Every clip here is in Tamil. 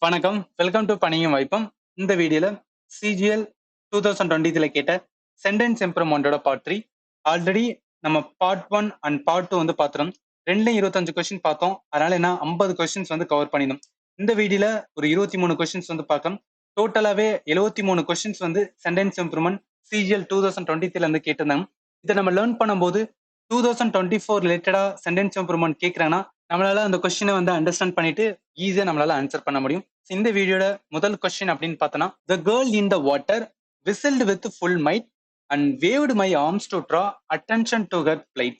வணக்கம். வெல்கம் டு பணியும் வாய்ப்பும். இந்த வீடியோல சிஜிஎல் 2023 கேட்ட சென்டென்ஸ் இம்ப்ரூவ்மெண்டோட பார்ட் 3. ஆல்ரெடி நம்ம பார்ட் 1 அண்ட் பார்ட் 2 வந்து பார்த்துறோம். ரெண்டுலயும் 25 கொஸ்டின் பார்த்தோம். அதனால என்ன 50 கொஸ்டின்ஸ் வந்து கவர் பண்ணிடும். இந்த வீடியோல ஒரு 23 கொஸ்டின்ஸ் வந்து பார்க்கலாம். டோட்டலாவே 73 கொஸ்டின்ஸ் வந்து சென்டென்ஸ் இம்ப்ரூவ்மெண்ட் சிஜிஎல் 2023 இருந்து கேட்டிருந்தாங்க. இதை நம்ம லேர்ன் பண்ணும்போது 2024 ரிலேட்டடா சென்டென்ஸ் இம்ப்ரூவ்மெண்ட் கேட்கறாங்கன்னா நம்மளால அந்த கொஸ்டினை வந்து அண்டர்ஸ்டாண்ட் பண்ணிட்டு ஈஸியா நம்மளால ஆன்சர் பண்ண முடியும். இந்த வீடியோட முதல் கொஸ்டின் அப்படின்னு பார்த்தோம்னா, the girl in the water whistled with full might and waved my arms to draw attention to her plight.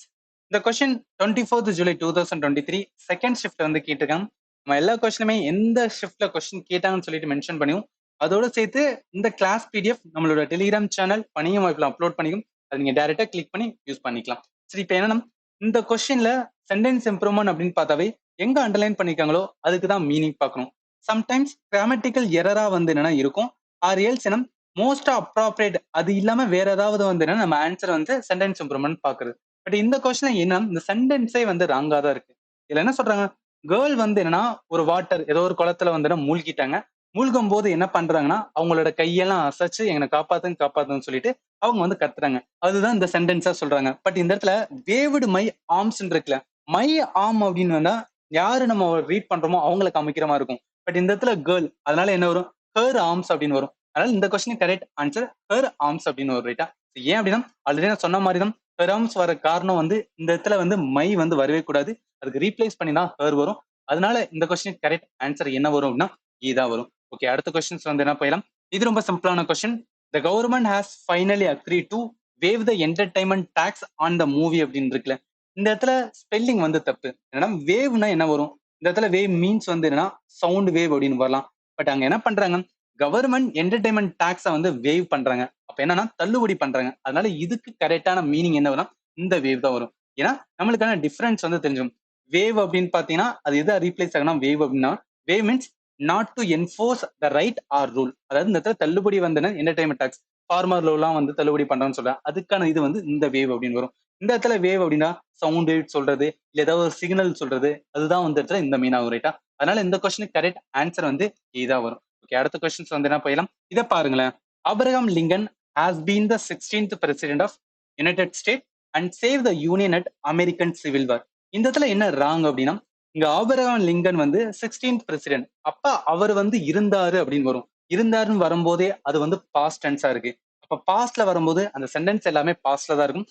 இந்த question 24th July 2023 second shift வந்து கேட்டிருக்காங்க. நம்ம எல்லா கொஸ்டினுமே எந்த ஷிஃப்ட்ல கொஸ்டின் கேட்டாங்கன்னு சொல்லிட்டு மென்ஷன் பண்ணியும் அதோட சேர்த்து இந்த கிளாஸ் பிடிஎஃப் நம்மளோட டெலிகிராம் சேனல் பணியும் வாய்ப்புல அப்லோட் பண்ணிக்கும். அது நீங்க டைரக்டா கிளிக் பண்ணி யூஸ் பண்ணிக்கலாம். சரி, இப்போ என்னன்னா இந்த கொஸ்டின்ல சென்டென்ஸ் இம்ப்ரூவ்மெண்ட் அப்படின்னு பார்த்தாவே எங்க அண்டர்லைன் பண்ணிருக்காங்களோ அதுக்கு தான் மீனிங் பார்க்கணும். சம்டைம்ஸ் கிராமட்டிக்கல் எரரா வந்து என்னன்னா இருக்கும். ஆர் எல்ஸ் என்ன மோஸ்ட் அப்ராப்ரியேட் அது இல்லாம வேற ஏதாவது வந்து என்ன நம்ம ஆன்சர் வந்து சென்டென்ஸ் இம்ப்ரூவ்மெண்ட் பாக்குறது. பட் இந்த கொஸ்டின் என்ன இந்த சென்டென்ஸே வந்து ராங்கா தான் இருக்கு. இதுல என்ன சொல்றாங்க, கேர்ள் வந்து என்னன்னா ஒரு வாட்டர் ஏதோ ஒரு குளத்துல வந்து மூழ்கிட்டாங்க. மூழ்கும் போது என்ன பண்றாங்கன்னா அவங்களோட கையெல்லாம் அசைச்சு எங்களை காப்பாத்துன்னு சொல்லிட்டு அவங்க வந்து கத்துறாங்க. அதுதான் இந்த சென்டென்ஸா சொல்றாங்க. பட் இந்த இடத்துல வேவ்டு மை ஆர்ம்ஸ் இருக்குல்ல, மை ஆர்ம் அப்படின்னு வந்தா யாரு நம்ம ரீட் பண்றோமோ அவங்களை காமிக்கிற மாதிரி இருக்கும். பட் இந்த இடத்துல கேர்ள், அதனால என்ன வரும், ஹர் ஆர்ம்ஸ் அப்படின்னு வரும். அதனால இந்த question correct answer her arms அப்படின்னு வரும். ரைட்டா? ஏன் அப்படின்னா ஆல்ரெடி நான் சொன்ன மாதிரி தான் ஹர் ஆர்ம்ஸ் வர காரணம் வந்து இந்த இடத்துல வந்து மை வந்து வரவே கூடாது, அதுக்கு ரீப்ளேஸ் பண்ணி தான் ஹர் வரும். அதனால இந்த கொஸ்டின் கரெக்ட் ஆன்சர் என்ன வரும் அப்படின்னா இதான் வரும். ஓகே, அடுத்த கொஸ்டின்ஸ் வந்து என்ன போயிடலாம். இது ரொம்ப சிம்பிளான question. The government has finally agree to waive the entertainment tax on the movie அப்படின்னு இருக்குல்ல, இந்த இடத்துல ஸ்பெல்லிங் வந்து தப்பு. என்னன்னா வேவ்னா என்ன வரும், இந்த இடத்துல வேவ் மீன்ஸ் வந்து என்னன்னா சவுண்ட் வேவ் அப்படின்னு வரலாம். பட் அங்க என்ன பண்றாங்க, கவர்மெண்ட் என்டர்டைன்மெண்ட் டாக்ஸை வந்து வேவ் பண்றாங்க. அப்ப என்னன்னா தள்ளுபடி பண்றாங்க. அதனால இதுக்கு கரெக்டான மீனிங் என்ன வரும், இந்த வேவ் தான் வரும். ஏன்னா நம்மளுக்கான டிஃபரன்ஸ் வந்து தெரிஞ்சும். வேவ் அப்படின்னு பாத்தீங்கன்னா அது எதை ரீப்ளேஸ் ஆகணும், வேவ் அப்படின்னா waive means not to enforce the right or rule. அதாவது இந்த இடத்துல தள்ளுபடி வந்து என்டர்டைன்மெண்ட் டாக்ஸ் ஃபார்மர் லோலாம் வந்து தள்ளுபடி பண்றோம்னு சொல்றேன். அதுக்கான இது வந்து இந்த வேவ் அப்படின்னு வரும். இந்த இடத்துல வேவ் அப்படின்னா சவுண்ட் வேவ் சொல்றது இல்ல ஏதாவது ஒரு சிக்னல் சொல்றது, அதுதான் வந்து இடத்துல இந்த மீன் ஆகும். ரைட்டா? அதனால இந்த கொஸ்டினுக்கு கரெக்ட் ஆன்சர் வந்து இதுதான் வரும். ஓகே, அடுத்த கொஸ்டின்ஸ் வந்து என்ன போயிடலாம். இதை பாருங்களேன். Abraham Lincoln has been the 16th president of United State and save the Union at American civil war. இந்த இடத்துல என்ன ராங் அப்படின்னா இங்க ஆபிரகாம் லிங்கன் வந்து 16th பிரசிடென்ட், அப்ப அவர் வந்து இருந்தாரு அப்படின்னு வரும். இருந்தாருன்னு வரும்போதே அது வந்து பாஸ்ட் டென்ஸா இருக்கு. அப்ப பாஸ்ட்ல வரும்போது அந்த சென்டென்ஸ் எல்லாமே பாஸ்ட்ல தான் இருக்கும்.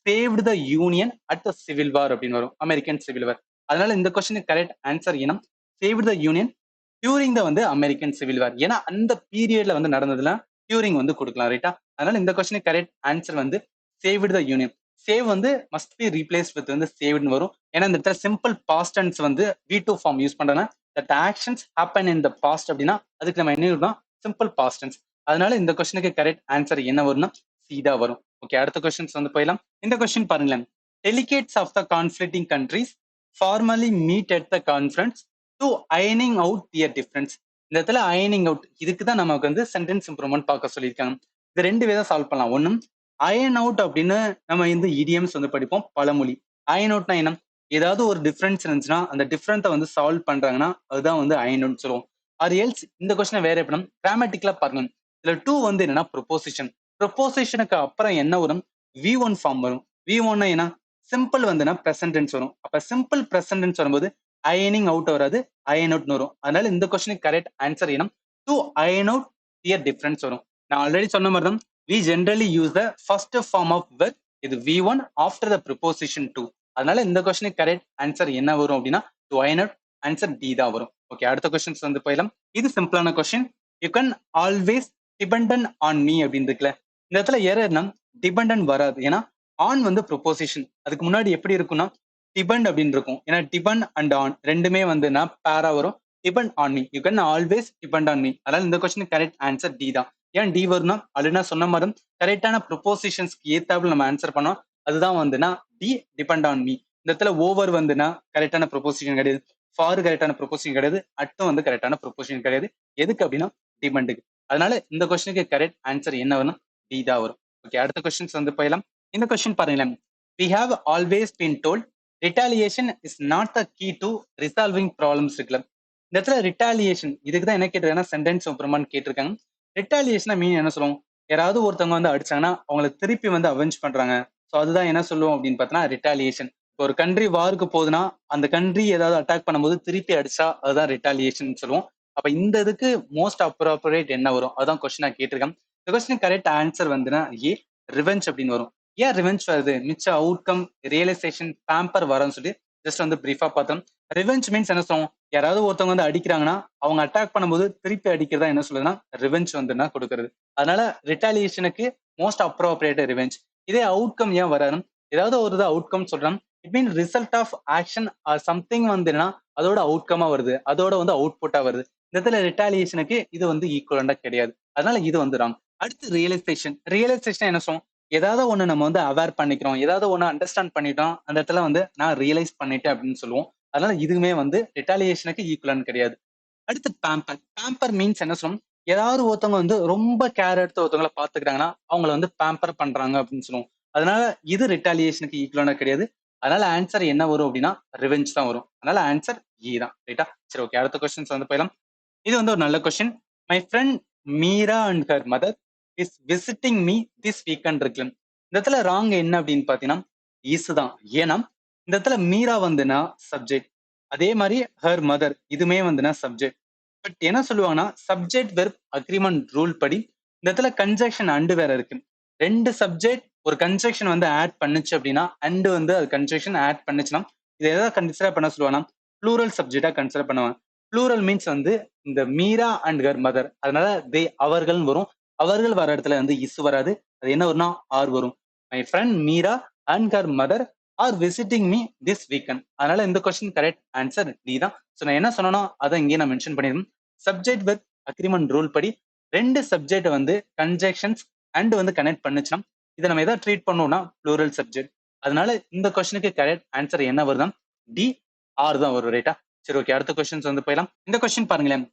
Saved the Union at the civil war அப்படின்னு வரும், அமெரிக்கன் சிவில் வார். அதனால இந்த கொஸ்டினுக்கு கரெக்ட் ஆன்சர் என்ன, saved the union during the வந்து அமெரிக்கன் சிவில் வார். ஏன்னா அந்த பீரியட்ல வந்து நடந்ததுல டியூரிங் வந்து கொடுக்கலாம். ரைட்டா? அதனால இந்த கொஸ்டினுக்கு கரெக்ட் ஆன்சர் வந்து சேவ்டு த யூனியன். சேவ் வந்து மஸ்ட் பி ரீப்ளேஸ் வித் வந்து சேவ்டுன்னு வரும். ஏன்னா இந்த இடத்துல சிம்பிள் பாஸ்ட் டென்ஸ் வந்து V2 ஃபார்ம் யூஸ் பண்றேன்னா that actions happen in the past அப்படின்னா அதுக்கு நம்ம என்ன எழுதணும், சிம்பிள் பாஸ்ட் டென்ஸ். அதனால இந்த கொஸ்டினுக்கு கரெக்ட் ஆன்சர் என்ன வரும்னா சீதா வரும். ஓகே, அடுத்த கொஸ்டின்ஸ் வந்து போயிடலாம். இந்த கொஸ்டின் பாருங்களேன். Delegates of the conflicting countries formally meet at the conference to அயனிங் அவுட் தியர் டிஃபரன்ஸ். இந்த இடத்துல அயனிங் அவுட், இதுக்கு தான் நமக்கு வந்து சென்டென்ஸ் இம்ப்ரூவ்மெண்ட் பார்க்க சொல்லியிருக்காங்க. இது ரெண்டு விதம் சால்வ் பண்ணலாம். ஒன்னும் அயன் அவுட் அப்படின்னு நம்ம இந்த இடியம்ஸ் வந்து படிப்போம், பழமொழி. அயன் அவுட்னா என்ன, ஏதாவது ஒரு டிஃபரன்ஸ் இருந்துச்சுன்னா அந்த டிஃபரன்ஸை வந்து சால்வ் பண்றாங்கன்னா அதுதான் வந்து அயன் அவுட் சொல்லுவோம். அது எல்ஸ் இந்த கொஸ்டினை வேற எப்படி கிராமட்டிக்கலா பாருங்க. இதுல டூ வந்து என்னன்னா ப்ரொபோசிஷன். ப்ரொபோசிஷனுக்கு அப்புறம் என்ன வரும், V1 ஃபார்ம் வரும். V1 என்ன, சிம்பிள் வந்துன்னா பிரசன்ட் டென்ஸ் வரும். அப்ப சிம்பிள் பிரசன்ட் டென்ஸ் வரும்போது அயனிங் அவுட் வராது, அயன் அவுட்னு வரும். அதனால இந்த கொஸ்டினுக்கு கரெக்ட் ஆன்சர் என்ன, to iron out their difference வரும். நான் ஆல்ரெடி சொன்ன மாதிரி தான் we generally use the first form of verb, இது V1 after the preposition to. அதனால இந்த கொஸ்டினுக்கு கரெக்ட் ஆன்சர் என்ன வரும் அப்படின்னா to iron out, answer D தான் வரும். ஓகே, அடுத்த கொஸ்டின்ஸ் வந்து போயிடலாம். இது சிம்பிளான question. You can always dependent on me அப்படின்னு இருக்குல்ல, இந்த இடத்துல எரர்னா டிபெண்டன்ட் வராது. ஏன்னா ஆன் வந்து ப்ரொபோசிஷன், அதுக்கு முன்னாடி எப்படி இருக்கும்னா டிபெண்ட் அப்படின்னு இருக்கும். ஏன்னா டிபெண்ட் அண்ட் ஆன் ரெண்டுமே வந்து பேரா வரும். Depend on me, you can always depend on me. அதனால இந்த கொஸ்டினுக்கு கரெக்ட் ஆன்சர் டி தான். ஏன் டி வரும்னா ஆல்ரெடி சொன்ன மாதிரி கரெக்டான ப்ரொபோசிஷன்ஸ்க்கு ஏத்தாப்புல நம்ம ஆன்சர் பண்ணோம். அதுதான் வந்துன்னா டி டிபெண்ட் ஆன் மீ. இந்த இடத்துல ஓவர் வந்துன்னா கரெக்டான ப்ரொபோசிஷன் கிடையாது, ஃபார் கரெக்டான ப்ரொபோசிஷன் கிடையாது, அட்டும் வந்து கரெக்டான ப்ரொபோசிஷன் கிடையாது. எதுக்கு அப்படின்னா டிபெண்டுக்கு. அதனால இந்த கொஸ்டினுக்கு கரெக்ட் ஆன்சர் என்ன வரும், டி தான் வரும். ஓகே, அடுத்த கொஸ்டின்ஸ் வந்து போயிடலாம். இந்த கொஸ்டின் பாருங்களேன். we have always been told retaliation is not the key to resolving problems இருக்குல்ல, இந்த இடத்துல ரிட்டாலியேஷன் இதுக்கு தான் என்ன கேட்டிருக்காங்கன்னா சென்டென்ஸ் இம்ப்ரூவ்மெண்ட் கேட்டிருக்காங்க. ரிட்டாலியேஷனா மீன் என்ன சொல்லுவோம்? யாராவது ஒருத்தவங்க வந்து அடிச்சாங்கன்னா அவங்கள திருப்பி வந்து அவெஞ்ச் பண்றாங்க. ஸோ அதுதான் என்ன சொல்லுவோம் அப்படின்னு பார்த்தீங்கன்னா ரிட்டாலியேஷன். ஒரு கண்ட்ரி வாருக்கு போகுதுன்னா அந்த கண்ட்ரி ஏதாவது அட்டாக் பண்ணும்போது திருப்பி அடிச்சா அதுதான் ரிட்டாலியேஷன் சொல்லுவோம். அப்ப இந்த இதுக்கு மோஸ்ட் அப்ரோப்ரியேட் என்ன வரும்? அதான் கொஸ்டினா கேட்டிருக்கேன். இந்த கொஸ்டின் கரெக்ட் ஆன்சர் வந்துன்னா ஏ ரிவெஞ்ச் அப்படின்னு வரும். ஏன் ரிவெஞ்ச் வருது? மிச்ச அவுட்கம், ரியலைசேஷன், பேம்பர் வரும்னு சொல்லி ஜஸ்ட் வந்து பிரீஃபா பார்த்தோம். ரிவெஞ்ச் மீன்ஸ் என்ன சொல்லுவோம்? யாராவது ஒருத்தவங்க வந்து அடிக்கிறாங்கன்னா அவங்க அட்டாக் பண்ணும்போது திருப்பி அடிக்கிறதா என்ன சொல்லுதுன்னா ரிவெஞ்ச் வந்துன்னா கொடுக்கறது. அதனால ரிட்டாலியேஷனுக்கு மோஸ்ட் அப்ரோப்ரியேட் ரிவெஞ்ச். இதே அவுட்கம் ஏன் வராது? ஏதாவது ஒரு அவுட்கம் சொல்றோம். It mean result of action or something வந்துன்னா அதோட அவுட்கமா வருது, அதோட வந்து அவுட்புட்டா வருது. இந்த இடத்துல ரிட்டாலியேஷனுக்கு இது வந்து ஈக்குவலண்டா கிடையாது. அதனால இது வந்து ராங். அடுத்து ரியலைசேஷன். ரியலைசேஷன் என்ன சொல்லுவோம்? ஏதாவது ஒண்ணு நம்ம வந்து அவேர் பண்ணிக்கிறோம், ஏதாவது ஒண்ணு அண்டர்ஸ்டாண்ட் பண்ணிட்டோம், அந்த இடத்துல வந்து நான் ரியலைஸ் பண்ணிட்டேன் அப்படின்னு சொல்லுவோம். அதனால இதுவுமே வந்து ரிட்டாலியேஷனுக்கு ஈக்குவலன் கிடையாது. அடுத்து பேம்பர். பேம்பர் மீன்ஸ் என்ன சொல்லுவோம்? ஏதாவது ஒருத்தவங்க வந்து ரொம்ப கேர் எடுத்து ஒருத்தவங்களை பாத்துக்கிறாங்கன்னா அவங்கள வந்து பேம்பர் பண்றாங்க அப்படின்னு சொல்லுவோம். அதனால இது ரிட்டாலியேஷனுக்கு ஈக்குவலான கிடையாது. அதனால ஆன்சர் என்ன வரும் அப்படின்னா ரிவெஞ்ச் தான் வரும். அதனால ஆன்சர் இ தான். ரைட்டா? சரி, ஓகே. அடுத்த கொஸ்டின்ஸ் வந்து போயிடலாம். இது வந்து ஒரு நல்ல question. My friend Meera and her mother is visiting me this weekend இருக்கு. இந்த இடத்துல ராங் என்ன அப்படின்னு பாத்தீங்கன்னா இஸ் தான். ஏன்னா இந்த இடத்துல மீரா வந்துன்னா சப்ஜெக்ட், அதே மாதிரி ஹர் மதர் இதுமே வந்துன்னா சப்ஜெக்ட். பட் என்ன சொல்லுவாங்கன்னா சப்ஜெக்ட் வெர்ப் அக்ரிமெண்ட் ரூல் படி இந்த இடத்துல கன்ஜெக்ஷன் அண்டு வேற இருக்கு. ரெண்டு சப்ஜெக்ட் ஒரு கன்ஜெக்ஷன் வந்து ஆட் பண்ணுச்சு அப்படின்னா அண்டு வந்து அது கன்ஜெக்ஷன் ஆட் பண்ணுச்சுன்னா இதை எதாவது கன்சிடர் பண்ண சொல்லுவாங்கன்னா ப்ளூரல் சப்ஜெக்டா கன்சிடர் பண்ணுவாங்க. ப்ளூரல் மீன்ஸ் வந்து இந்த மீரா அண்ட் ஹர் மதர், அதனால தே அவர்கள் வரும். அவர்கள் வர இடத்துல வந்து இஸ் வராது. அது என்ன வரும்னா ஆர் வரும். My friend Meera and her mother are visiting me this weekend. அதனால இந்த கொஸ்டின் கரெக்ட் ஆன்சர் டி தான். ஸோ நான் என்ன சொன்னேனோ அதை இங்கே நான் மென்ஷன் பண்ணிருக்கேன். சப்ஜெக்ட் வித் அக்ரிமெண்ட் ரூல் படி ரெண்டு சப்ஜெக்ட் வந்து கன்ஜெக்ஷன்ஸ் அண்ட் வந்து கனெக்ட் பண்ணுச்சுன்னா இதை நம்ம எதாவது ட்ரீட் பண்ணோம்னா ப்ளூரல் சப்ஜெக்ட். அதனால இந்த கொஸ்டினுக்கு கரெக்ட் ஆன்சர் என்ன வருதான்? டி ஆர் தான் வரும். ரைட்டா? சரி, ஓகே. அடுத்த கொஸ்டின்ஸ் வந்து போயிடலாம். இந்த கொஸ்டின் பாருங்களேன்.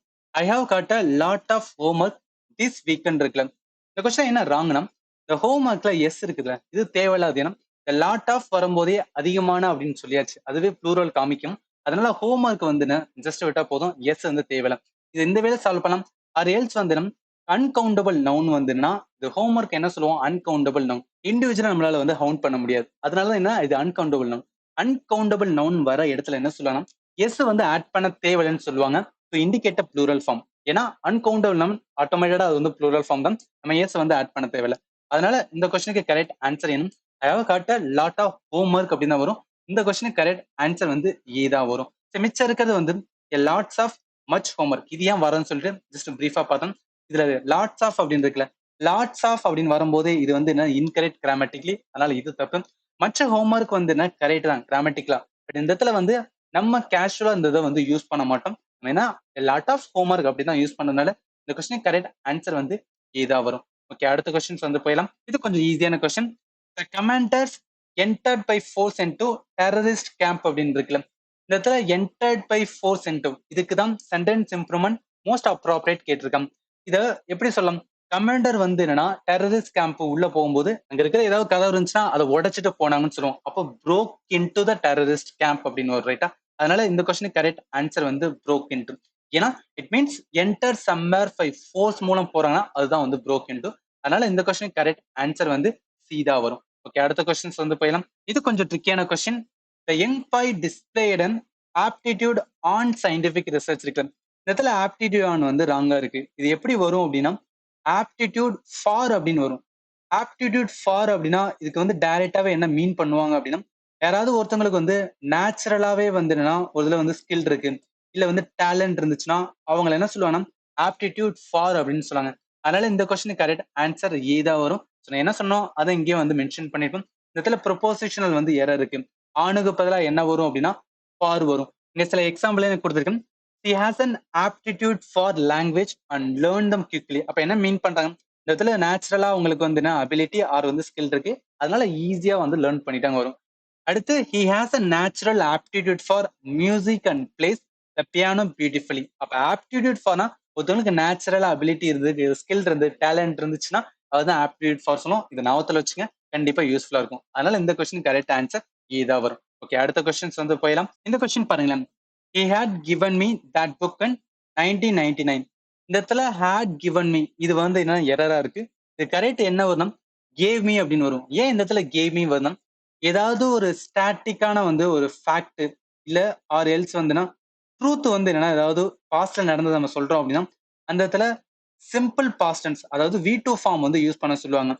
I have got a lot of homework this weekend இருக்குல்ல. இந்த கொஸ்டின் என்ன ராங்னா இந்த ஹோம் ஒர்க்ல எஸ் இருக்குதுல்ல இது தேவையில்லாத. ஏன்னா இந்த லாட் ஆஃப் வரும்போதே அதிகமான அப்படின்னு சொல்லியாச்சு, அதுவே ப்ளூரல் காமிக்கும். அதனால ஹோம் ஒர்க் வந்து ஜஸ்ட் விட்டா போதும், எஸ் வந்து தேவையில்ல. இது இந்த வேலை சால்வ் பண்ணலாம். ஆர் எல்ஸ் வந்து அன்கவுண்டபிள் நவுன் வந்துன்னா இது ஹோம் ஒர்க் என்ன சொல்லுவோம்? Uncountable noun. இண்டிவிஜுவலா நம்மளால வந்து கவுண்ட் பண்ண முடியாது. அதனால என்ன இது அன்கவுண்டபிள் நவுன். அன்கவுண்டபிள் நவுன் வர இடத்துல என்ன சொல்லலாம்? எஸ் வந்து ஆட் பண்ண தேவையில்லைன்னு சொல்லுவாங்க. To indicate plural form. ஏன்னா அன்கவுண்டபிள் நவுன் ஆட்டோமேட்டடா அது வந்து ப்ளூரல் ஃபார்ம் தான். நம்ம எஸ் வந்து ஆட் பண்ண தேவையில்ல. அதனால இந்த கொஸ்டினுக்கு கரெக்ட் ஆன்சர் என்ன? I have got a lot of homework அப்படின்னு தான் வரும். இந்த கொஸ்டினுக்கு கரெக்ட் ஆன்சர் வந்து ஏ தான் வரும். மிச்சம் இருக்கிறது வந்து lots of much homework. இது ஏன் வரும்னு சொல்லிட்டு ஜஸ்ட் பிரீஃபா பார்த்தோம். இதுல லாட்ஸ் ஆஃப் அப்படின்னு இருக்குல்ல, லாட்ஸ் ஆஃப் அப்படின்னு வரும்போது இது வந்து என்ன இன்கரெக்ட் கிராமட்டிக்லி, அதனால இது தப்பு. மற்ற ஹோம்ஒர்க் வந்து என்ன கரெக்ட் தான் கிராமட்டிக்கலா. பட் இந்த இடத்துல வந்து நம்ம கேஷுவலா இந்த இதை வந்து யூஸ் பண்ண மாட்டோம். ஏன்னா லாட் ஆஃப் ஹோம்ஒர்க் அப்படிதான் யூஸ் பண்ணதுனால இந்த கொஸ்டின் கரெக்ட் ஆன்சர் வந்து ஏதா வரும். ஓகே, அடுத்த கொஸ்டின்ஸ் வந்து போயிடலாம். இது கொஞ்சம் ஈஸியான question. The commanders entered by force into terrorist camp அப்படின்னு இருக்குல்ல, இந்த இடத்துல என்டர்ட் பை ஃபோர்ஸ் இன்டு இதுக்கு தான் சென்டென்ஸ் இம்ப்ரூவ்மெண்ட் மோஸ்ட் அப்ரோப்ரியேட் கேட்டிருக்காங்க. இதை எப்படி சொல்லலாம்? கமாண்டர் வந்து என்னன்னா டெரரிஸ்ட் கேம்ப் உள்ள போகும்போது அங்க இருக்கிற ஏதாவது கதவு இருந்துச்சுன்னா அதை உடைச்சிட்டு போனாங்கன்னு சொல்லுவோம். அப்போ broke into the terrorist camp அப்படின்னு வரும். ரைட்டா? அதனால இந்த கொஸ்டினுக்கு கரெக்ட் ஆன்சர் வந்து ப்ரோக் இன்டு. ஏன்னா it means enter somewhere by force மூலம் போறாங்கன்னா அதுதான் வந்து ப்ரோக் இன்டு. அதனால இந்த கொஸ்டினுக்கு கரெக்ட் ஆன்சர் வந்து சி தான் வரும். ஓகே, அடுத்த கொஸ்டின்ஸ் வந்து போயிடலாம். இது கொஞ்சம் ட்ரிக்கியான question. The young boy displayed an aptitude on scientific research இருக்கு. இந்த இடத்துல ஆப்டிடியூட் ஆன் வந்து ராங்கா இருக்கு. இது எப்படி வரும் அப்படின்னா ஆப்டிடியூட் ஃபார் அப்படின்னு வரும். ஆப்டிடியூட் ஃபார் அப்படின்னா இதுக்கு வந்து டைரக்டாவே என்ன மீன் பண்ணுவாங்க அப்படின்னா யாராவது ஒருத்தவங்களுக்கு வந்து நேச்சுரலாவே வந்து என்னன்னா ஒரு இதுல வந்து ஸ்கில் இருக்கு, இல்ல வந்து டேலண்ட் இருந்துச்சுன்னா அவங்களை என்ன சொல்லுவாங்கன்னா ஆப்டிடியூட் ஃபார் அப்படின்னு சொல்லுவாங்க. அதனால இந்த கொஸ்டின் கரெக்ட் ஆன்சர் ஏதா வரும். நான் என்ன சொன்னோம் அதை இங்கேயே வந்து மென்ஷன் பண்ணிருக்கோம். இந்த இடத்துல ப்ரொபோசிஷனல் வந்து எரர் இருக்கு. ஆணுக்கு பதிலாக என்ன வரும் அப்படின்னா ஃபார் வரும். இங்க சில எக்ஸாம்பிள் எனக்கு கொடுத்துருக்கேன். he has an aptitude for language and learn them quickly. அப்ப என்ன மீன் பண்றாங்க? இந்த இடத்துல நேச்சுரலா உங்களுக்கு வந்து அபிலிட்டி ஆர் வந்து ஸ்கில் இருக்கு, அதனால ஈஸியா வந்து லேர்ன் பண்ணிட்டாங்க வரும். அடுத்து he has a natural aptitude for music and plays the piano beautifully. அப்ப aptitude forனா ஒருத்தவங்களுக்கு நேச்சுரலா அபிலிட்டி இருந்து ஸ்கில் இருந்து டேலண்ட் இருந்துச்சுன்னா அதுதான் aptitude for சொல்லும். இதை ஞாபகத்துல வச்சுங்க, கண்டிப்பா யூஸ்ஃபுல்லா இருக்கும். அதனால இந்த கொஸ்டின் கரெக்ட் ஆன்சர் ஏதா வரும். ஓகே, அடுத்த கொஸ்டின்ஸ் வந்து போயிடலாம். இந்த கொஸ்டின் பாருங்களேன். he had given me that book in 1999. இந்த இடத்துல had given me இது வந்து என்ன எரரா இருக்கு. இது கரெக்ட் என்ன வரணும், gave me அப்படின்னு வரும். ஏன் இந்த இடத்துல gave me வரணும், ஏதாவது ஒரு ஸ்டாட்டிக்கான வந்து ஒரு ஃபேக்ட் இல்ல ஆர் எல்ஸ் வந்துன்னா ட்ரூத் வந்து என்னன்னா ஏதாவது பாஸ்ட்ல நடந்தது நம்ம சொல்றோம் அப்படின்னா அந்த இடத்துல சிம்பிள் பாஸ்ட் டென்ஸ் அதாவது வி டூ ஃபார்ம் வந்து யூஸ் பண்ண சொல்லுவாங்க.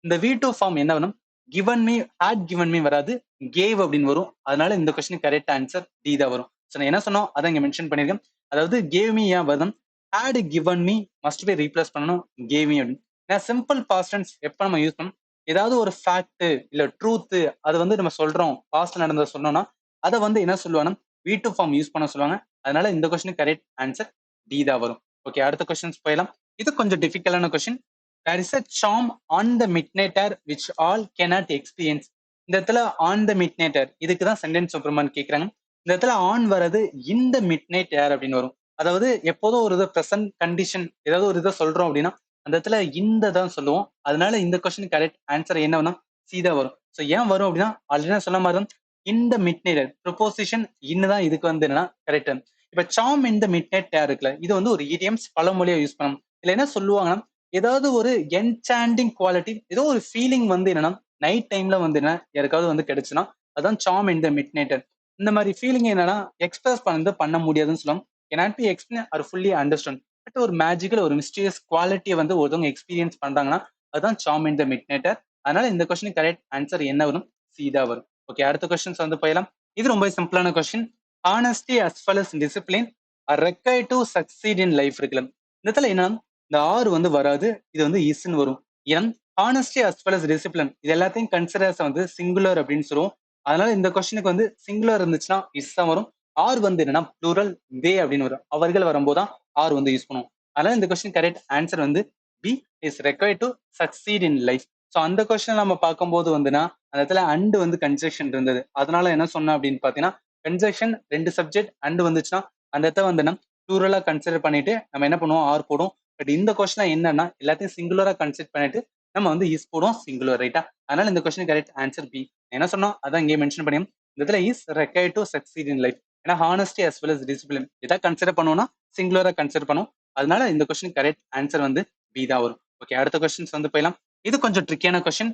இந்த வி டூ ஃபார்ம் என்ன வரும், given me had given me வராது, gave அப்படின்னு வரும். அதனால இந்த கொஸ்டின் கரெக்ட் ஆன்சர் டி தான் வரும். ஸோ நான் என்ன சொன்னோம் அதான் இங்க மென்ஷன் பண்ணிருக்கேன். அதாவது gave me ஏன் வரும், had given me must be replace பண்ணணும் gave me அப்படின்னு. ஏன்னா சிம்பிள் பாஸ்ட் டென்ஸ் எப்ப நம்ம யூஸ் பண்ணணும், ஏதாவது ஒரு ஃபேக்ட் இல்ல ட்ரூத் அது வந்து நம்ம சொல்றோம் பாஸ்ட் நடந்ததை சொன்னோம்னா அதை வந்து என்ன சொல்லுவாங்கன்னா வி டூ ஃபார்ம் யூஸ் பண்ண சொல்லுவாங்க. அதனால இந்த கொஸ்டின் கரெக்ட் ஆன்சர் டி தான் வரும். ஓகே, அடுத்த கொஸ்டின்ஸ் போயிடலாம். இது கொஞ்சம் டிஃபிகல்ட்டான question. there is a charm on the midnight air which all cannot experience. இந்த இடத்துல on the midnight air இதுக்கு தான் சென்டென்ஸ் இம்ப்ரூவ்மென்ட் கேக்குறாங்க. இந்த இடத்துல ஆன் வர்றது இந்த மிட்நைட் ஏர் அப்படின்னு வரும். அதாவது எப்போதும் ஒரு இதை ப்ரெசன்ட் கண்டிஷன் ஏதாவது ஒரு இதை சொல்றோம் அப்படின்னா அந்த இடத்துல இந்த தான் சொல்லுவோம். அதனால இந்த கொஸ்டின் கரெக்ட் ஆன்சர் என்ன வரும், சி தான் வரும். ஸோ ஏன் வரும் அப்படின்னா ஆல்ரெடி சொன்ன மாதிரி தான் இந்த மிட்நைட் ஏர் ப்ரொபோசிஷன் இன்னதான் இதுக்கு வந்து என்னன்னா கரெக்ட். இப்ப சாம் இந்த மிட்நைட் ஏர் இருக்குல்ல, இது வந்து ஒரு இடியம்ஸ் பழமொழியா யூஸ் பண்ணணும். இதுல என்ன சொல்லுவாங்கன்னா ஏதாவது ஒரு என்சாண்டிங் குவாலிட்டி ஏதோ ஒரு ஃபீலிங் வந்து என்னன்னா நைட் டைம்ல வந்து என்ன யாருக்காவது வந்து கிடைச்சுன்னா அதான் சாம் இன் த மிட் நைட்டர். இந்த மாதிரி ஃபீலிங் என்னன்னா எக்ஸ்பிரஸ் பண்ண முடியாதுன்னு சொல்லுவாங்க. cannot be explained or fully understood. But ஒரு மேஜிக்கல் ஒரு மிஸ்டீரியஸ் குவாலிட்டியை வந்து ஒருத்தவங்க எக்ஸ்பீரியன்ஸ் பண்றாங்கன்னா அதுதான் சாம் இன் த மிட் நைட்டர். அதனால இந்த கொஸ்டின் கரெக்ட் ஆன்சர் என்ன வரும், சீதா வரும். ஓகே, அடுத்த கொஸ்டின்ஸ் வந்து போயிடலாம். இது ரொம்ப சிம்பிளான question. Honesty as well as discipline are required to succeed in life இருக்குல்ல, இந்த இடத்துல என்ன இந்த ஆர் வந்து வராது, இது வந்து இஸ்ன்னு வரும். ஏன் honesty as well as discipline இது எல்லாத்தையும் கன்சிடர்ஸ் வந்து சிங்குலர் அப்படின்னு சொல்லுவோம். அதனால இந்த கொஸ்டினுக்கு வந்து சிங்குலர் இருந்துச்சுன்னா இஸ் தான் வரும். ஆர் வந்து என்னன்னா ப்ளூரல் தே அப்படின்னு வரும். அவர்கள் வரும்போது தான் ஆர் வந்து யூஸ் பண்ணுவோம். அதனால இந்த கொஸ்டின் கரெக்ட் ஆன்சர் வந்து B is required to succeed in life. So அந்த கொஸ்டின் நம்ம பார்க்கும்போது வந்துன்னா அந்த இடத்துல அண்ட் வந்து கன்ஜெக்ஷன் இருந்தது. அதனால என்ன சொன்னேன் அப்படின்னு பாத்தீங்கன்னா கன்ஜெக்ஷன் ரெண்டு சப்ஜெக்ட் அண்ட் வந்துச்சுன்னா அந்த இடத்த வந்து நம்ம ப்ளூரலா கன்சிடர் பண்ணிட்டு நம்ம என்ன பண்ணுவோம் ஆர் போடும். பட் இந்த கொஸ்டின் என்னன்னா எல்லாத்தையும் சிங்குலரா கன்சிடர் பண்ணிட்டு நம்ம வந்து இஸ் போடுவோம் சிங்குலர், ரைட்டா? அதனால இந்த கொஸ்டின் கரெக்ட் ஆன்சர் பி. என்ன சொன்னோம் அதான் இங்கே மென்ஷன் பண்ணி இந்த இடத்துல is required to succeed in life. ஏன்னா honesty as well as discipline இதை கன்சிடர் பண்ணுவோம்னா சிங்குலரா கன்சிடர் பண்ணுவோம். அதனால இந்த கொஸ்டின் கரெக்ட் ஆன்சர் வந்து பி தான் வரும். ஓகே, அடுத்த கொஸ்டின்ஸ் வந்து போயிடலாம். இது கொஞ்சம் ட்ரிக்கியான question.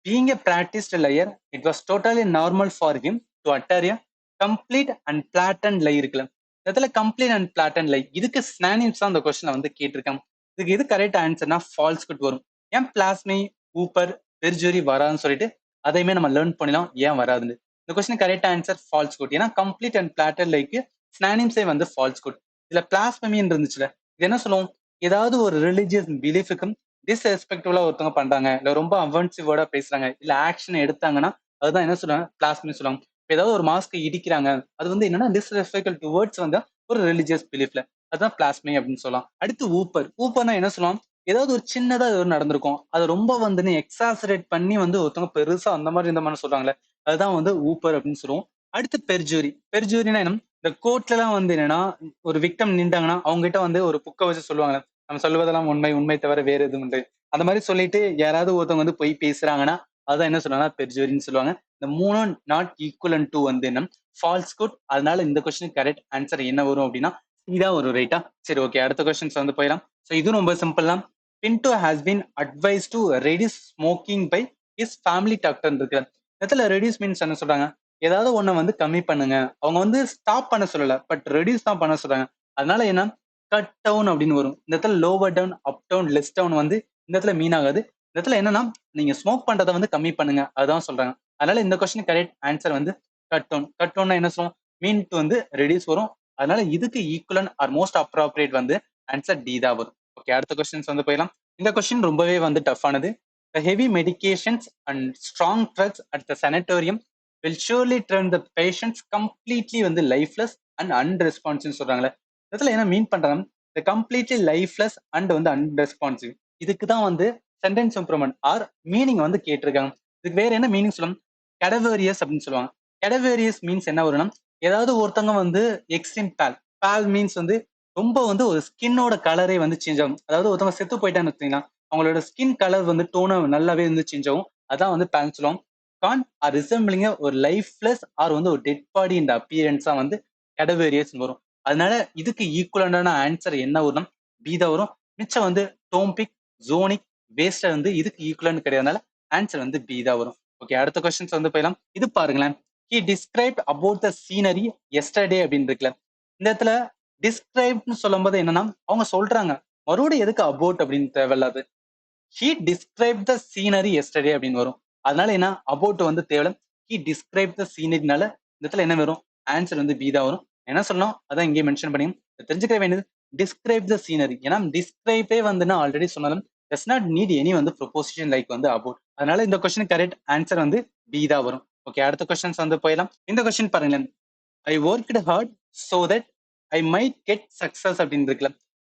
Being a practised liar it was totally normal for him to utter a complete and blatant lie இருக்குல்ல, இடத்துல கம்ப்ளீட் அண்ட் பிளாட்டன் லை இதுக்கு ஸ்னானிம்ஸ் தான் அந்த கொஸ்டின்ல வந்து கேட்டிருக்காங்க. இதுக்கு இது கரெக்ட் ஆன்சர்னா ஃபால்ஸ் குட் வரும். ஏன் பிளாஸ்மி ஊப்பர் பெர்ஜுரி வராதுன்னு சொல்லிட்டு அதையுமே நம்ம லேர்ன் பண்ணலாம் ஏன் வராதுன்னு. இந்த question correct answer falls good. ஏன்னா கம்ப்ளீட் அண்ட் பிளாட்டன் லைக்கு ஸ்னானிம்ஸே வந்து ஃபால்ஸ் குட். இதுல பிளாஸ்மமின்னு இருந்துச்சுல, இது என்ன சொல்லுவோம், ஏதாவது ஒரு ரிலிஜியஸ் பிலீஃபுக்கும் டிஸ்ரெஸ்பெக்டிவா ஒருத்தவங்க பண்றாங்க இல்ல ரொம்ப அஃபென்சிவ் வேர்டா பேசுறாங்க இல்ல ஆக்ஷன் எடுத்தாங்கன்னா அதுதான் என்ன சொல்லுவாங்க பிளாஸ்மி சொல்லுவாங்க. ஏதாவது ஒரு மாஸ்க் இடிக்கிறாங்க அது வந்து என்னன்னா டிஸ்ரெஸ்பெக்ட் டுவர்ட்ஸ் வந்து ஒரு ரிலிஜியஸ் பிலீஃப்ல, அதுதான் பிளாஸ்மி அப்படின்னு சொல்லலாம். அடுத்து ஊப்பர். ஊப்பர்னா என்ன சொல்லலாம், ஏதாவது ஒரு சின்னதா ஏதாவது நடந்திருக்கும் அது ரொம்ப வந்து எக்ஸாசரேட் பண்ணி வந்து ஒருத்தவங்க பெருசா அந்த மாதிரி இந்த மாதிரி சொல்றாங்களே அதுதான் வந்து ஊப்பர் அப்படின்னு சொல்லுவோம். அடுத்து பெர்ஜூரி. பெர்ஜூரினா என்ன, இந்த கோர்ட்ல எல்லாம் வந்து என்னன்னா ஒரு விக்டம் நின்றாங்கன்னா அவங்க கிட்ட வந்து ஒரு புக்கை வச்சு சொல்லுவாங்க நம்ம சொல்வதெல்லாம் உண்மை, உண்மை தவிர வேற எதுவும் உண்டு அந்த மாதிரி சொல்லிட்டு யாராவது ஒருத்தவங்க வந்து பொய் பேசுறாங்கன்னா அதான் என்ன சொல்லுவாங்கன்னா பெர்ஜூரின்னு சொல்லுவாங்க. இந்த மூணும் நாட் ஈக்குவலன் டு வந்து என்ன ஃபால்ஸ் குட். அதனால இந்த கொஸ்டின் கரெக்ட் ஆன்சர் என்ன வரும் அப்படின்னா இதான் ஒரு ரைட்டா. சரி, ஓகே, அடுத்த கொஸ்டின்ஸ் வந்து போயிடலாம். ஸோ இதுவும் ரொம்ப சிம்பிள் தான். Pinto has been advise to reduce smoking by is family doctor இருக்கு. இடத்துல ரெடியூஸ் மீன்ஸ் என்ன சொல்றாங்க, ஏதாவது ஒன்றை வந்து கம்மி பண்ணுங்க. அவங்க வந்து ஸ்டாப் பண்ண சொல்லல பட் ரெடியூஸ் தான் பண்ண சொல்றாங்க. அதனால என்ன கட் டவுன் அப்படின்னு வரும். இந்த இடத்துல lower down up down less down வந்து இந்த இடத்துல மீன் ஆகாது. இந்த இடத்துல என்னன்னா நீங்க ஸ்மோக் பண்றதை வந்து கம்மி பண்ணுங்க அதுதான் சொல்றாங்க. அதனால இந்த கொஸ்டின் கரெக்ட் ஆன்சர் வந்து கட் டவுன். கட் டவுன்னா என்ன சொல்லுவோம், மீன் டு வந்து ரெடியூஸ் வரும். அதனால இதுக்கு ஈக்குவலன் ஆர் மோஸ்ட் அப்ராப்ரியேட் வந்து ஆன்சர் டி தான் வரும். ஓகே, அடுத்த கொஸ்டின்ஸ் வந்து போயிடலாம். இந்த கொஸ்டின் ரொம்பவே வந்து டஃப் ஆனது. The heavy medications and strong drugs at the sanatorium will surely turn the patients completely வந்து lifeless and unresponsive சொல்றாங்களே, இதுல என்ன மீன் பண்றாங்க, the completely lifeless and வந்து unresponsive இதுக்கு தான் வந்து சென்டென்ஸ் இம்ப்ரூவ்மெண்ட் ஆர் மீனிங் வந்து கேட்டிருக்காங்க. இதுக்கு வேற என்ன மீனிங் சொல்லலாம், கெடவேரியஸ் அப்படின்னு சொல்லுவாங்க. கெடவேரியஸ் மீன்ஸ் என்ன வரும்னா ஏதாவது ஒருத்தவங்க வந்து எக்ஸ்ட்ரீம் பேல். பேல் மீன்ஸ் வந்து ரொம்ப வந்து ஒரு ஸ்கின்னோட கலரே வந்து சேஞ்ச் ஆகும். அதாவது ஒருத்தவங்க செத்து போயிட்டான்னு வச்சுங்களா அவங்களோட ஸ்கின் கலர் வந்து டோனை நல்லாவே வந்து சேஞ்ச் ஆகும். அதான் வந்து பேல் சொல்லுவாங்க. கான் ஆர் ரிசம்பிளிங்க ஒரு லைஃப்லெஸ் ஆர் வந்து ஒரு டெட் பாடி இந்த அப்பியரன்ஸா வந்து கெடவேரியஸ் வரும். அதனால இதுக்கு ஈக்குவலண்டான ஆன்சர் என்ன வரும்னா பி தான் வரும். மிச்சம் வந்து டோம்பிக், ஜோனிக், வேஸ்டர் வந்து இதுக்கு ஈக்குவலன்ட் கிடையாதுனால ஆன்சர் வந்து பி தான் வரும். ஓகே, அடுத்த கொஸ்டின்ஸ் வந்து போயிடலாம். இது பாருங்களேன். He described about the scenery yesterday அப்படின்னு இருக்குல்ல. இந்த இடத்துல டிஸ்கிரைப்ட்னு சொல்லும்போது என்னன்னா அவங்க சொல்றாங்க, மறுபடியும் எதுக்கு அபவுட் அப்படின்னு தேவையில்லாது. He describe the scenery yesterday அப்படின்னு வரும். அதனால என்ன அபவுட் வந்து தேவை. ஹி டிஸ்கிரைப் த சீனரினால இந்த இடத்துல என்ன வரும் ஆன்சர் வந்து பி தான் வரும். என்ன சொல்லணும் அதான் இங்கே மென்ஷன் பண்ணி தெரிஞ்சுக்க வேண்டியது டிஸ்கிரைப் த சீனரி. ஏன்னா டிஸ்கிரைபே வந்து நான் ஆல்ரெடி சொன்னாலும் டஸ் நாட் நீட் எனி வந்து ப்ரொபோசிஷன் லைக் வந்து அபவுட். அதனால இந்த கொஸ்டின் கரெக்ட் ஆன்சர் வந்து பி தான் வரும். ஓகே, அடுத்த கொஸ்டின்ஸ் வந்து போயிடலாம். இந்த கொஸ்டின் பாருங்களேன். ஐ worked heart so that I might get success அப்படின்னு இருக்குல்ல.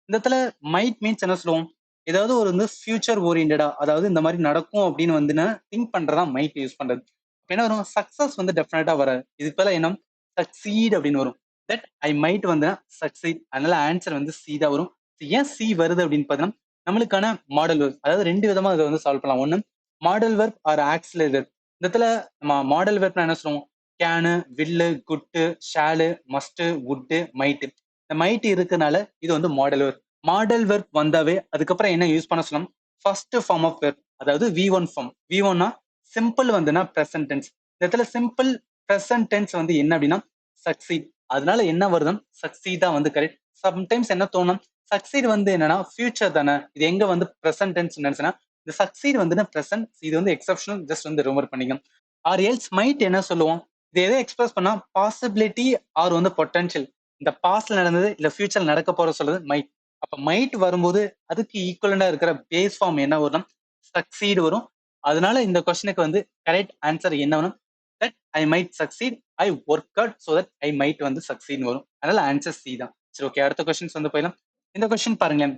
இந்த இடத்துல மைட் மீன்ஸ் என்ன சொல்லுவோம், ஏதாவது ஒரு வந்து ஃபியூச்சர் ஓரியன்டா, அதாவது இந்த மாதிரி நடக்கும் அப்படின்னு வந்து திங்க் பண்றதா மைட் யூஸ் பண்றது. என்ன வரும் சக்சஸ் வந்து டெஃபினட்டா வராது. இதுக்கு பேர என்ன சக்சீட் அப்படின்னு வரும். தட் ஐ மைட் வந்து சக்சீட். அதனால ஆன்சர் வந்து சி தான் வரும். ஏன் சி வருது அப்படின்னு பார்த்தீங்கன்னா நம்மளுக்கான மாடல் வெர்ப், அதாவது ரெண்டு விதமா இதை வந்து சால்வ் பண்ணலாம். ஒன்னு modal verb or auxiliary verb. இந்த இடத்துல நம்ம மாடல் வெர்ப்னா என்ன சொல்லுவோம், can, will, could, shall, must, would, might. இந்த மைட் இருக்கனால இது வந்து மாடல் வெர்ப். மாடல் வெர்ப் வந்தாவே அதுக்கப்புறம் என்ன யூஸ் பண்ண சொல்லலாம், ஃபர்ஸ்ட் ஃபார்ம் ஆஃப் வெர்ப், அதாவது வி ஒன் ஃபார்ம். வி ஒன்னா சிம்பிள் வந்துன்னா ப்ரெசன்ட் டென்ஸ். இந்த இடத்துல சிம்பிள் ப்ரெசன்ட் டென்ஸ் வந்து என்ன அப்படின்னா சக்சீட். அதனால என்ன வருதும் சக்சீட் தான் வந்து கரெக்ட். சம்டைம்ஸ் என்ன தோணும், சக்சீட் வந்து என்னன்னா ஃபியூச்சர் தானே, இது எங்க வந்து ப்ரெசன்ட் டென்ஸ் நினைச்சுன்னா இந்த சக்சீட் வந்து ப்ரெசன்ட், இது வந்து எக்ஸப்ஷனல், ஜஸ்ட் வந்து ரிமூவ் பண்ணிக்கணும். ஆர் எல்ஸ் மைட் என்ன சொல்லுவோம், இது எதை எக்ஸ்பிரஸ் பண்ணா பாசிபிலிட்டி ஆர் வந்து பொட்டன்ஷியல். இந்த பாஸ்ட்ல நடந்தது இல்ல ஃபியூச்சர்ல நடக்க போற சொல்றது மைட். அப்ப மைட் வரும்போது அதுக்கு ஈக்குவலண்டா இருக்கிற பேஸ் ஃபார்ம் என்ன வரும், சக்சீட் வரும். அதனால இந்த கொஸ்டினுக்கு வந்து கரெக்ட் ஆன்சர் என்ன வரும், that I might succeed, I work out so that I might வந்து சக்சீட் வரும். அதனால ஆன்சர் சி தான். சரி, ஓகே, அடுத்த கொஸ்டின்ஸ் வந்து போயிடலாம். இந்த கொஸ்டின் பாருங்களேன்.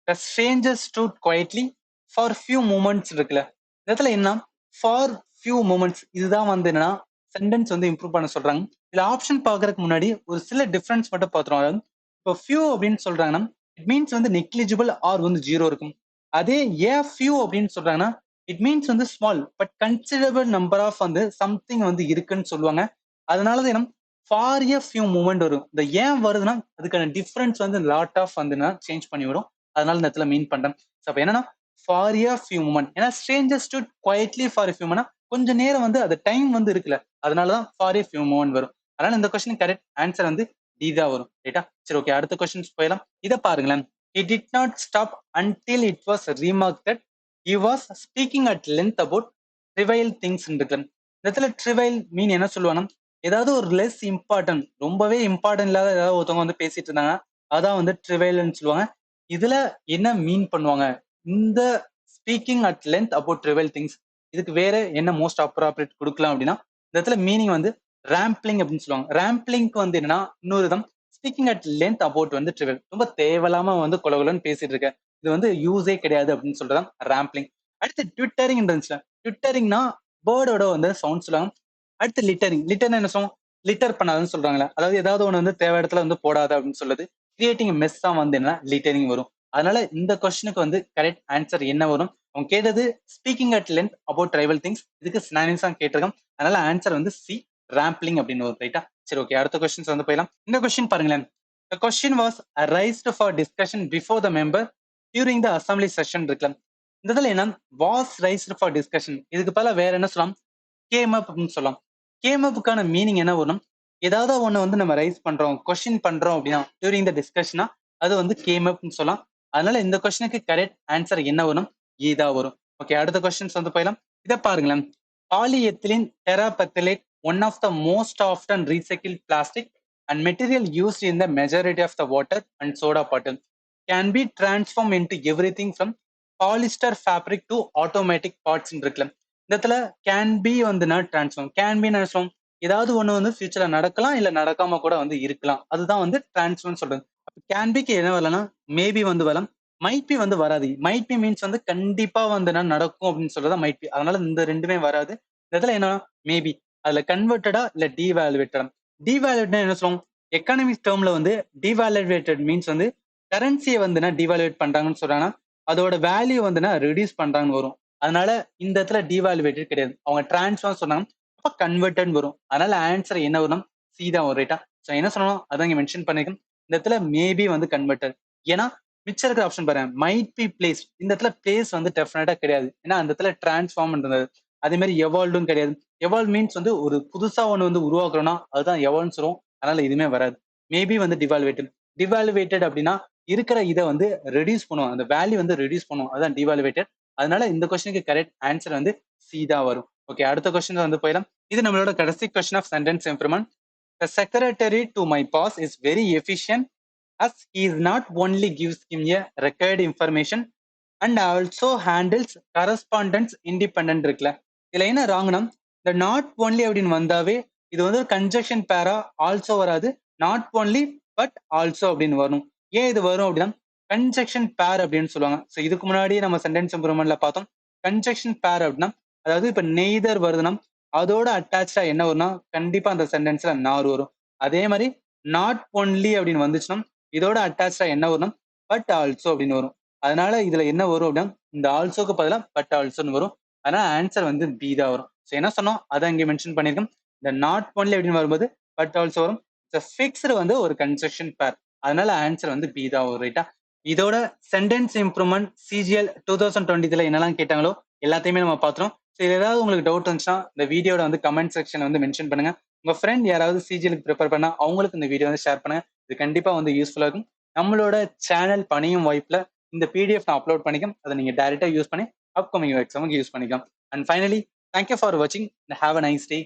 The stranger stood quietly for few moments இருக்குல்ல. இந்த இடத்துல என்ன ஃபார் ஃபியூ மூமெண்ட்ஸ், இதுதான் வந்து என்னன்னா சென்டென்ஸ் வந்து இம்ப்ரூவ் பண்ண சொல்றாங்க. இதுல ஆப்ஷன் பாக்குறதுக்கு முன்னாடி ஒரு சில டிஃபரன்ஸ் மட்டும் பாத்துறோம். அதாவது இப்போ ஃபியூ அப்படின்னு சொல்றாங்கன்னா இட் மீன்ஸ் வந்து நெக்லிஜிபிள் ஆர் வந்து ஜீரோ இருக்கும். அதே ஏ ஃபியூ அப்படின்னு சொல்றாங்கன்னா இட் மீன்ஸ் வந்து small but considerable number of வந்து சம்திங் வந்து இருக்குன்னு சொல்லுவாங்க. அதனாலதான் என்ன ஃபார் ஏ ஃபியூ மூமெண்ட் வரும். இந்த ஏன் வருதுன்னா அதுக்கான டிஃபரன்ஸ் வந்து லாட் ஆஃப் வந்து சேஞ்ச் பண்ணி வரும். அதனால இந்த இடத்துல மீன் பண்றேன். அப்ப என்னன்னா ஃபார் ஏ ஃபியூ மூமெண்ட், ஏன்னா stranger stood quietly for a few moment, கொஞ்ச நேரம் வந்து அது டைம் வந்து இருக்குல்ல, அதனாலதான் ஃபார் ஏ ஃபியூ மூமெண்ட் வரும். அதனால இந்த கொஸ்டின் கரெக்ட் ஆன்சர் வந்து டி தான் வரும். ரைட்டா? சரி, ஓகே, அடுத்த கொஸ்டின்ஸ் போயிடலாம். இதை பாருங்களேன். He did not stop until it was remarked that he was speaking at length about trivial things இருக்கு. இந்த இடத்துல trivial மீன் என்ன சொல்லுவாங்கன்னா ஏதாவது ஒரு லெஸ் இம்பார்ட்டன்ட், ரொம்பவே இம்பார்ட்டன்ட் இல்லாத ஏதாவது ஒருத்தவங்க வந்து பேசிட்டு இருந்தாங்க, அதான் வந்து ட்ரிவைல்னு சொல்லுவாங்க. இதுல என்ன மீன் பண்ணுவாங்க, இந்த speaking at length about trivial things, இதுக்கு வேற என்ன மோஸ்ட் அப்ராப்ரியேட் கொடுக்கலாம் அப்படின்னா இந்த இடத்துல மீனிங் வந்து ரேம்பிளிங் அப்படின்னு சொல்லுவாங்க. ரேம்பிளிங்க்கு வந்து என்னன்னா இன்னொரு விதம் ஸ்பீக்கிங் அட் லென்த் அபவுட் வந்து ட்ரிவைல், ரொம்ப தேவையில்லாம வந்து கொலகுலன்னு பேசிட்டு இருக்க, இது வந்து யூஸே கிடையாது அப்படின்னு சொல்றதான் ரேம்பிளிங். அடுத்து ட்விட்டரிங் இருந்துச்சுல. ட்விட்டரிங்னா பேர்டோட வந்து சவுண்ட் சொல்லுவாங்க. அடுத்து லிட்டரிங். லிட்டர்னா என்ன சொல்லுவோம், லிட்டர் பண்ணாதுன்னு சொல்றாங்களே, அதாவது ஏதாவது ஒண்ணு வந்து தேவை இடத்துல வந்து போடாத அப்படின்னு சொல்லுது. கிரியேட்டிங் மெஸ் தான் வந்து என்ன லிட்டரிங் வரும். அதனால இந்த கொஸ்டினுக்கு வந்து கரெக்ட் ஆன்சர் என்ன வரும், அவங்க கேட்டது speaking at length about trivial things, இதுக்கு சினானிம்ஸ் தான் கேட்டிருக்கோம். அதனால ஆன்சர் வந்து சி ரேம்பிளிங் அப்படின்னு வரும். ரைட்டா? சரி, ஓகே, அடுத்த கொஸ்டின்ஸ் வந்து போயிடலாம். இந்த கொஸ்டின் பாருங்களேன். The question was raised for discussion before the member during the assembly session இருக்குல்ல. இந்த இதுல என்ன was raised for discussion, இதுக்கு பல வேற என்ன சொல்லலாம், கேம் அப் அப்படின்னு சொல்லலாம். கேம் அப்புக்கான மீனிங் என்ன வரும், ஏதாவது ஒண்ணு வந்து நம்ம ரைஸ் பண்றோம், கொஸ்டின் பண்றோம் அப்படின்னா டியூரிங் த டிஸ்கஷனா அது வந்து கேம் அப்னு சொல்லலாம். அதனால இந்த கொஸ்டினுக்கு கரெக்ட் ஆன்சர் என்ன வரும், ஈதா வரும். ஓகே, அடுத்த கொஸ்டின்ஸ் வந்து போயிடலாம். இதை பாருங்களேன். Polyethylene terephthalate one of the most often recycle plastic and material used in the majority of the water and soda bottle can be transform into everything from polyester fabric to automatic parts இருக்குல்ல. இந்த இடத்துல கேன் பி வந்து டிரான்ஸ்ஃபார்ம், கேன் பி சொல்லுவோம் ஏதாவது ஒண்ணு வந்து ஃபியூச்சர்ல நடக்கலாம் இல்ல நடக்காம கூட வந்து இருக்கலாம், அதுதான் வந்து டிரான்ஸ்ஃபார்ம் சொல்றது. அப்ப கேன் பிக்கு என்ன வரலாம், மேபி வந்து வரலாம், மைட் பி வந்து வராது. மைட் பி மீன்ஸ் வந்து கண்டிப்பா வந்து நடக்கும் அப்படின்னு சொல்றதா மைட் பி. அதனால இந்த ரெண்டுமே வராது. இந்த இடத்துல என்ன மேபி, அதுல கன்வெர்டடா இல்ல டிவேல்யூவேட்டடா. டிவேல்யூவேட்னா என்ன சொல்லுவோம், எக்கானமிக் டேர்ம்ல வந்து டிவேல்யூவேட்டட் மீன்ஸ் வந்து கரன்சியை வந்து டிவேல்யூவேட் பண்றாங்கன்னு சொல்றாங்கன்னா அதோட வேல்யூ வந்து ரெடியூஸ் பண்றாங்கன்னு வரும். அதனால இந்த இடத்துல டிவேல்யூவேட்டட் கிடையாது, அவங்க டிரான்ஸ்ஃபார்ம் சொன்னாங்க, அப்ப கன்வெர்டட் வரும். அதனால ஆன்சர் என்ன வரும், சி தான் வரும். ரைட்டா? ஸோ என்ன சொல்லணும் அதான் இங்க மென்ஷன் பண்ணிருக்கேன். இந்த இடத்துல மேபி வந்து கன்வெர்டட். ஏன்னா மிச்சம் இருக்கிற ஆப்ஷன் பாருங்க, மைட் பி பிளேஸ். இந்த இடத்துல பிளேஸ் வந்து டெஃபினட்டா கிடையாது. ஏன்னா அந்த இடத்துல டிரான்ஸ்ஃபார்ம் இருந்தது. அதே மாதிரி எவால்வ்டும் கிடையாது. எவால்வ் மீன்ஸ் வந்து ஒரு புதுசா ஒண்ணு வந்து உருவாக்குறோம்னா அதுதான் எவால்வ்னு சொல்லுவோம். அதனால இதுவுமே வராது. மேபி வந்து டிவால்வேட்டட். டிவால்வேட்டட் அப்படின்னா இருக்கிற இதை வந்து ரெடியூஸ் பண்ணுவோம். அந்த வேல்யூ வந்து ரெடியூஸ் பண்ணுவோம். அதான் டிவால்வேட்டட். அதனால இந்த கொஸ்டினுக்கு கரெக்ட் ஆன்சர் வந்து சி தான் வரும். ஓகே, அடுத்த கொஸ்டின் வந்து போயிடலாம். இது நம்மளோட கடைசி question of sentence improvement. The secretary to my boss is very efficient as he is not only gives him a required information and also handles correspondence independent இருக்குல்ல. இதுல என்ன ராங்னா இந்த நாட் ஒன்லி அப்படின்னு வந்தாவே இது வந்து கன்ஜெக்ஷன் பேரா ஆல்சோ வராது, நாட் ஒன்லி பட் ஆல்சோ அப்படின்னு வரும். ஏன் இது வரும் அப்படின்னா கன்ஜெக்ஷன் பேர் அப்படின்னு சொல்லுவாங்க. ஸோ இதுக்கு முன்னாடி நம்ம சென்டென்ஸ் இம்ப்ரூவ்மெண்ட்ல பார்த்தோம். கன்ஜெக்ஷன் பேர் அப்படின்னா அதாவது இப்ப நெய்தர் வருதுன்னா அதோட அட்டாச்சா என்ன வரும்னா கண்டிப்பா அந்த சென்டென்ஸ்ல நார் வரும். அதே மாதிரி நாட் ஒன்லி அப்படின்னு வந்துச்சுன்னா இதோட அட்டாச்சா என்ன வரும்னா பட் ஆல்சோ அப்படின்னு வரும். அதனால இதுல என்ன வரும் அப்படின்னா இந்த ஆல்சோக்கு பதிலாக பட் ஆல்சோன்னு வரும். அதனால ஆன்சர் வந்து பி தான் வரும். ஸோ என்ன சொன்னோம் அதான் இங்கே மென்ஷன் பண்ணியிருக்கோம். இந்த நாட் ஒன்லி அப்படின்னு வரும்போது பட் ஆல்சோ வரும். ஃபிக்ஸ்டு வந்து ஒரு கன்ஜெக்ஷன் பேர். அதனால ஆன்சர் வந்து பி தான் வரும். ரைட்டா? இதோட சென்டென்ஸ் இம்ப்ரூவ்மெண்ட் சிஜிஎல் 2020 என்னெல்லாம் கேட்டாங்களோ எல்லாத்தையுமே நம்ம பார்த்துறோம். ஸோ இது ஏதாவது உங்களுக்கு டவுட் இருந்துச்சுன்னா இந்த வீடியோட வந்து கமெண்ட் செக்ஷன் வந்து மென்ஷன் பண்ணுங்க. உங்க ஃப்ரெண்ட் யாராவது சிஜிஎலுக்கு ப்ரிப்பேர் பண்ணா அவங்களுக்கு இந்த வீடியோ வந்து ஷேர் பண்ணுங்க. இது கண்டிப்பா வந்து யூஸ்ஃபுல்லா இருக்கும். நம்மளோட சேனல் பணியும் வாய்ப்புல இந்த பிடிஎஃப் நான் அப்லோட் பண்ணிக்கலாம். அதை நீங்க டைரக்டா யூஸ் பண்ணி அப்கமிங் எக்ஸாமுக்கு யூஸ் பண்ணிக்கலாம். அண்ட் ஃபைனலி தேங்க்யூ ஃபார் வாட்சிங். Have a nice day.